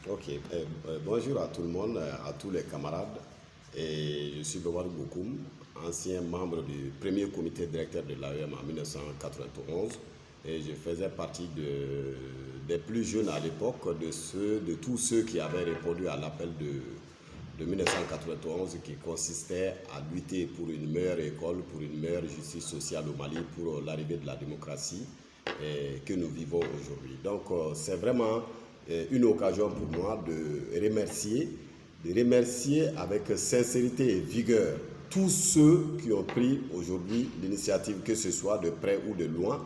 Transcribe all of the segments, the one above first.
Ok, bonjour à tout le monde, à tous les camarades. Et je suis Boubacar Bokoum, ancien membre du premier comité directeur de l'AEM en 1991. Et je faisais partie des plus jeunes à l'époque, de tous ceux qui avaient répondu à l'appel de 1991 qui consistait à lutter pour une meilleure école, pour une meilleure justice sociale au Mali, pour l'arrivée de la démocratie que nous vivons aujourd'hui. Donc c'est vraiment une occasion pour moi de remercier avec sincérité et vigueur tous ceux qui ont pris aujourd'hui l'initiative, que ce soit de près ou de loin,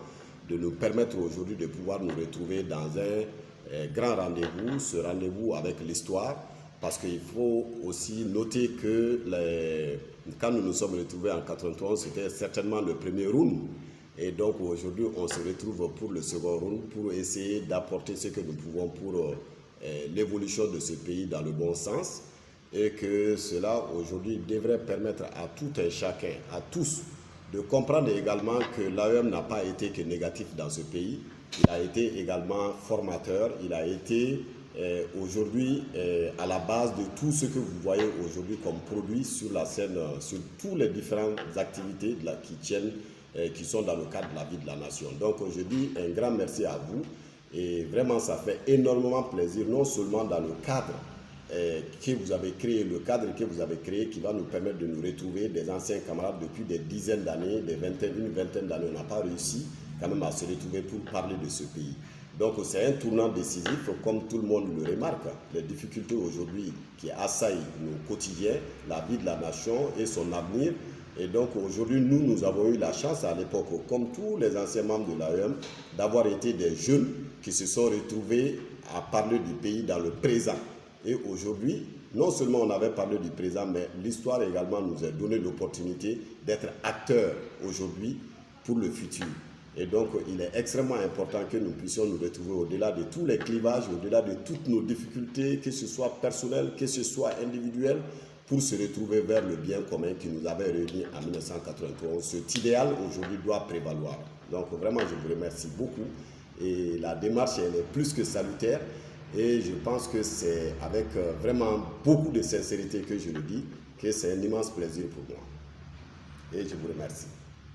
de nous permettre aujourd'hui de pouvoir nous retrouver dans un grand rendez-vous, ce rendez-vous avec l'histoire, parce qu'il faut aussi noter que quand nous nous sommes retrouvés en 91, c'était certainement le premier round. Et donc aujourd'hui, on se retrouve pour le second round pour essayer d'apporter ce que nous pouvons pour l'évolution de ce pays dans le bon sens. Et que cela aujourd'hui devrait permettre à tout un chacun, à tous, de comprendre également que l'AEM n'a pas été que négatif dans ce pays. Il a été également formateur, il a été aujourd'hui à la base de tout ce que vous voyez aujourd'hui comme produit sur la scène, sur toutes les différentes activités qui sont dans le cadre de la vie de la nation. Donc je dis un grand merci à vous et vraiment ça fait énormément plaisir, non seulement dans le cadre que vous avez créé, le cadre que vous avez créé qui va nous permettre de nous retrouver des anciens camarades depuis des dizaines d'années, une vingtaine d'années, on n'a pas réussi quand même à se retrouver pour parler de ce pays. Donc c'est un tournant décisif, comme tout le monde le remarque. Les difficultés aujourd'hui qui assaillent nos quotidiens, la vie de la nation et son avenir. Et donc aujourd'hui, nous avons eu la chance à l'époque, comme tous les anciens membres de l'AEM, d'avoir été des jeunes qui se sont retrouvés à parler du pays dans le présent. Et aujourd'hui, non seulement on avait parlé du présent, mais l'histoire également nous a donné l'opportunité d'être acteurs aujourd'hui pour le futur. Et donc, il est extrêmement important que nous puissions nous retrouver au-delà de tous les clivages, au-delà de toutes nos difficultés, que ce soit personnelles, que ce soit individuelles, pour se retrouver vers le bien commun qui nous avait réunis en 1991. Cet idéal aujourd'hui doit prévaloir. Donc vraiment, je vous remercie beaucoup. Et la démarche, elle est plus que salutaire. Et je pense que c'est avec vraiment beaucoup de sincérité que je le dis, que c'est un immense plaisir pour moi. Et je vous remercie.